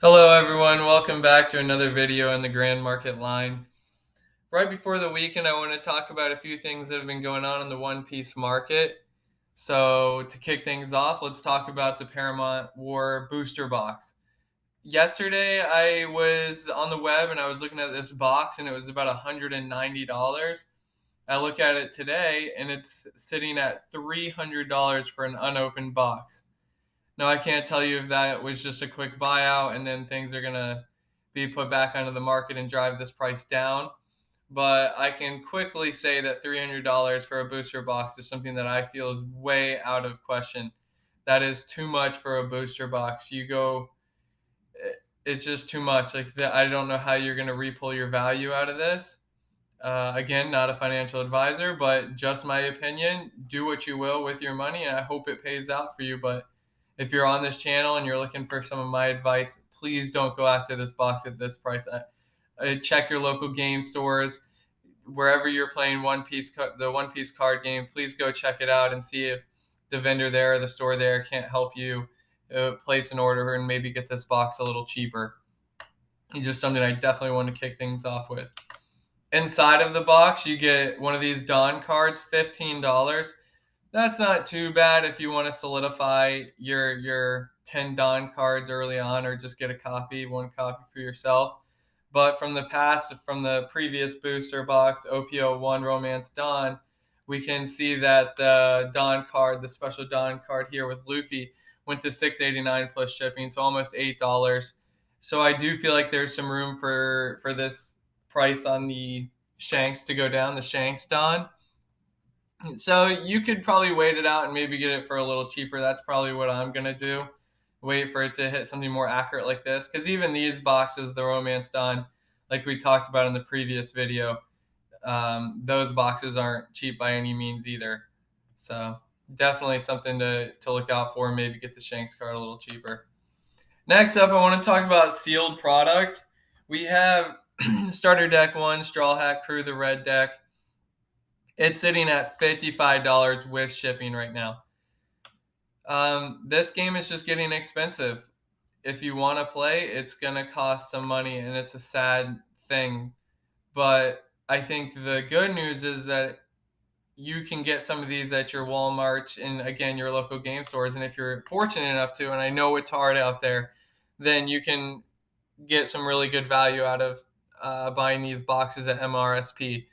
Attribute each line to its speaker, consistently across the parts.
Speaker 1: Hello everyone, welcome back to another video in the Grand Market line. Right before the weekend, I want to talk about a few things that have been going on in the One Piece market. So to kick things off, let's talk about the Paramount War booster box. Yesterday, I was on the web and I was looking at this box and it was about $190. I look at it today and it's sitting at $300 for an unopened box. Now, I can't tell you if that was just a quick buyout and then things are going to be put back onto the market and drive this price down. But I can quickly say that $300 for a booster box is something that I feel is way out of question. That is too much for a booster box. It's just too much. I don't know how you're going to repull your value out of this. Again, not a financial advisor, but just my opinion. Do what you will with your money, and I hope it pays out for you. But if you're on this channel and you're looking for some of my advice, please don't go after this box at this price. Check your local game stores, wherever you're playing the One Piece card game. Please go check it out and see if the vendor there or the store there can't help you place an order and maybe get this box a little cheaper. It's just something I definitely want to kick things off with. Inside of the box, you get one of these Dawn cards, $15. That's not too bad if you want to solidify your 10 Dawn cards early on, or just get one copy for yourself. But from the past, from the previous booster box, OPO1 Romance Dawn, we can see that the Dawn card, the special Dawn card here with Luffy, went to $6.89 plus shipping, so almost $8. So I do feel like there's some room for this price on the Shanks to go down, the Shanks Dawn. So you could probably wait it out and maybe get it for a little cheaper. That's probably what I'm gonna do. Wait for it to hit something more accurate like this, because even these boxes, the Romance Dawn, like we talked about in the previous video, those boxes aren't cheap by any means either. So definitely something to look out for. Maybe get the Shanks card a little cheaper. Next up, I want to talk about sealed product. We have Starter Deck 1, Straw Hat Crew, the red deck. It's sitting at $55 with shipping right now. This game is just getting expensive. If you want to play, it's going to cost some money, and it's a sad thing. But I think the good news is that you can get some of these at your Walmart and, again, your local game stores. And if you're fortunate enough to, and I know it's hard out there, then you can get some really good value out of buying these boxes at MRSP,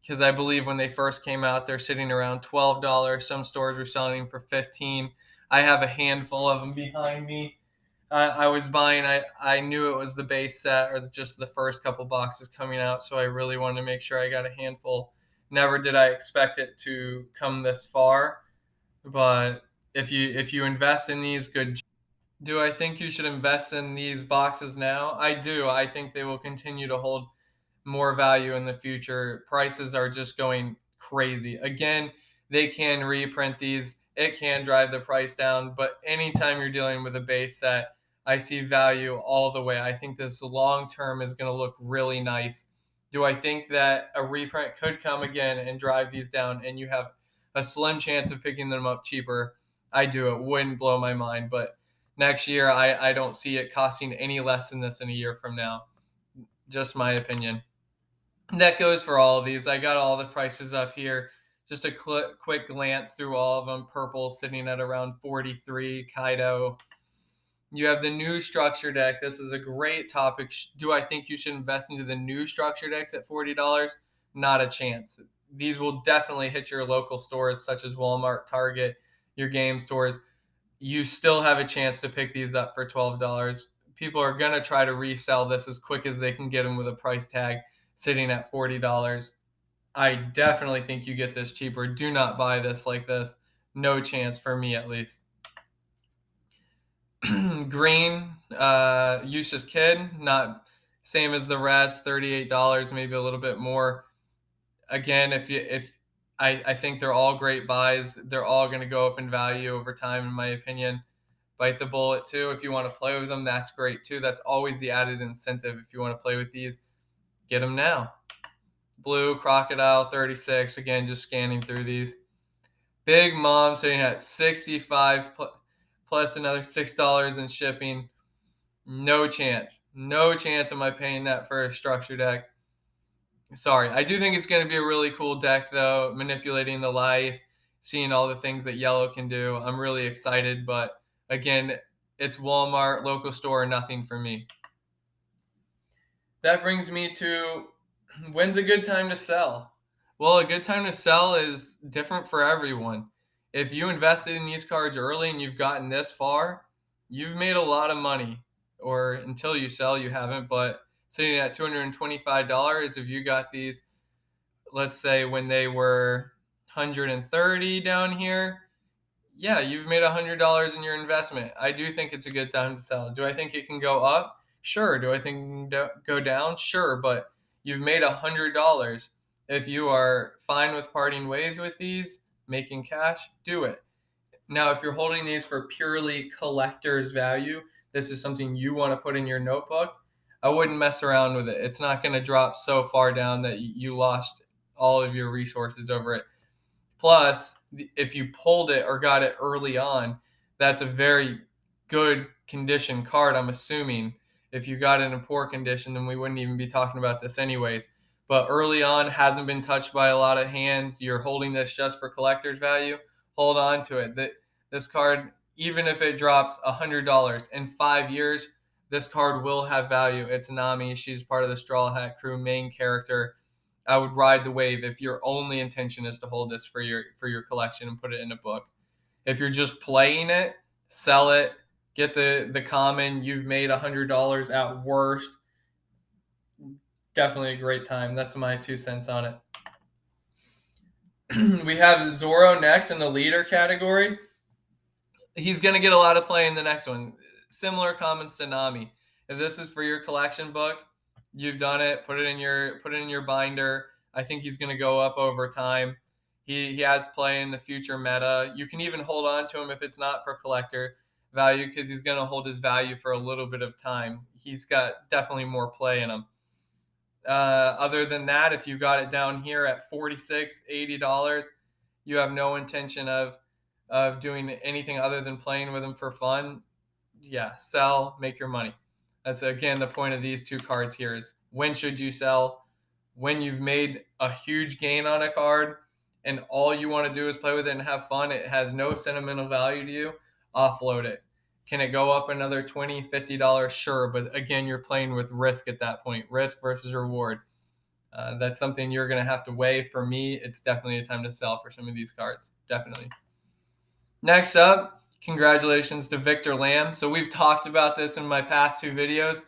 Speaker 1: because I believe when they first came out, they're sitting around $12. Some stores were selling them for 15. I have a handful of them behind me. I was buying. I knew it was the base set or just the first couple boxes coming out, so I really wanted to make sure I got a handful. Never did I expect it to come this far, but if you invest in these, good. Do I think you should invest in these boxes now? I do. I think they will continue to hold more value in the future. Prices are just going crazy. Again, they can reprint these. It can drive the price down, but anytime you're dealing with a base set, I see value all the way. I think this long term is going to look really nice. Do I think that a reprint could come again and drive these down and you have a slim chance of picking them up cheaper? I do. It wouldn't blow my mind, but next year I don't see it costing any less than this in a year from now. Just my opinion. That goes for all of these. I got all the prices up here. Just a quick glance through all of them. Purple sitting at around 43. Kaido. You have the new structure deck. This is a great topic. Do I think you should invest into the new structure decks at $40? Not a chance. These will definitely hit your local stores such as Walmart, Target, your game stores. You still have a chance to pick these up for $12. People are going to try to resell this as quick as they can get them with a price tag sitting at $40. I definitely think you get this cheaper. Do not buy this like this. No chance for me, at least. Green, Eustace Kid, not same as the rest, $38, maybe a little bit more. Again, if I think they're all great buys. They're all going to go up in value over time, in my opinion. Bite the bullet too. If you want to play with them, that's great too. That's always the added incentive. If you want to play with these, get them now. Blue Crocodile 36. Again, just scanning through these. Big Mom sitting at 65 plus another $6 in shipping. No chance. No chance am I paying that for a structure deck. Sorry. I do think it's going to be a really cool deck, though, manipulating the life, seeing all the things that yellow can do. I'm really excited, but again, it's Walmart, local store, nothing for me. That brings me to when's a good time to sell? Well, a good time to sell is different for everyone. If you invested in these cards early and you've gotten this far, you've made a lot of money. Or until you sell, you haven't. But sitting at $225, if you got these, let's say when they were 130 down here, yeah, you've made $100 in your investment. I do think it's a good time to sell. Do I think it can go up? Sure. Do I think it can go down? Sure. But you've made $100. If you are fine with parting ways with these, making cash, do it. Now, if you're holding these for purely collector's value, this is something you want to put in your notebook. I wouldn't mess around with it. It's not going to drop so far down that you lost all of your resources over it. Plus, if you pulled it or got it early on, that's a very good condition card, I'm assuming. If you got it in poor condition, then we wouldn't even be talking about this anyways. But early on, hasn't been touched by a lot of hands. You're holding this just for collector's value. Hold on to it. This card, even if it drops $100 in 5 years, this card will have value. It's Nami. She's part of the Straw Hat Crew, main character. I would ride the wave if your only intention is to hold this for your collection and put it in a book. If you're just playing it, sell it, get the common. You've made $100 at worst. Definitely a great time. That's my 2 cents on it. We have Zoro next in the leader category. He's going to get a lot of play in the next one. Similar comments to Nami. If this is for your collection book, you've done it. Put it in your binder. I think he's going to go up over time. He has play in the future meta. You can even hold on to him if it's not for collector value because he's going to hold his value for a little bit of time. He's got definitely more play in him. Other than that, if you got it down here at $46, $80, you have no intention of doing anything other than playing with them for fun, yeah, sell, make your money. That's again the point of these two cards here is when should you sell? When you've made a huge gain on a card and all you want to do is play with it and have fun, it has no sentimental value to you, offload it. Can it go up another $20, $50? Sure, but again, you're playing with risk at that point, risk versus reward. That's something you're going to have to weigh. For me, it's definitely a time to sell for some of these cards. Definitely. Next up, congratulations to Victor Lamb. So we've talked about this in my past two videos,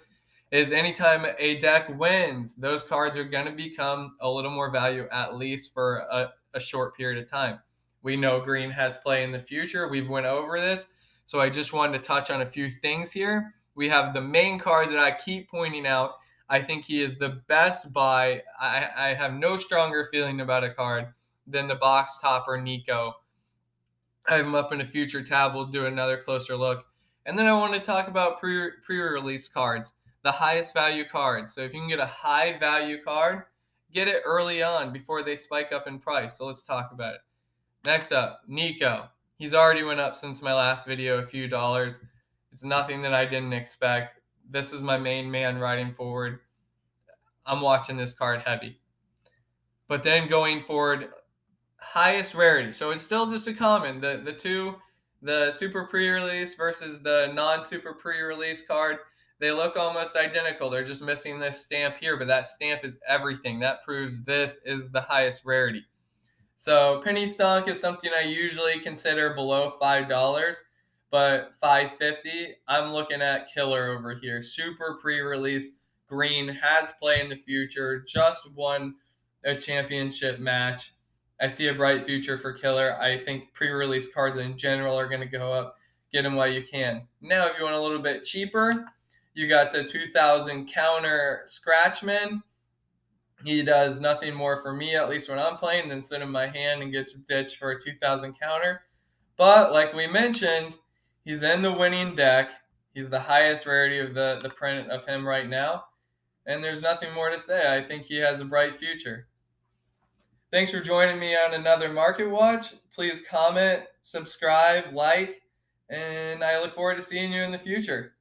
Speaker 1: is anytime a deck wins, those cards are going to become a little more value, at least for a short period of time. We know green has play in the future. We've went over this. So I just wanted to touch on a few things here. We have the main card that I keep pointing out. I think he is the best buy. I have no stronger feeling about a card than the box topper Nico. I have them up in a future tab. We'll do another closer look. And then I want to talk about pre-release cards, the highest value cards. So if you can get a high value card, get it early on before they spike up in price. So let's talk about it. Next up, Nico. He's already went up since my last video, a few dollars. It's nothing that I didn't expect. This is my main man riding forward. I'm watching this card heavy. But then going forward, highest rarity. So it's still just a common. The super pre-release versus the non-super pre-release card, they look almost identical. They're just missing this stamp here, but that stamp is everything. That proves this is the highest rarity. So penny stonk is something I usually consider below $5, but $5.50, I'm looking at killer over here. Super pre-release, green, has play in the future, just won a championship match. I see a bright future for killer. I think pre-release cards in general are going to go up. Get them while you can. Now, if you want a little bit cheaper, you got the 2000 counter Scratchman. He does nothing more for me, at least when I'm playing, than sit in my hand and get ditched for a 2000 counter. But like we mentioned, he's in the winning deck. He's the highest rarity of the print of him right now. And there's nothing more to say. I think he has a bright future. Thanks for joining me on another Market Watch. Please comment, subscribe, like, and I look forward to seeing you in the future.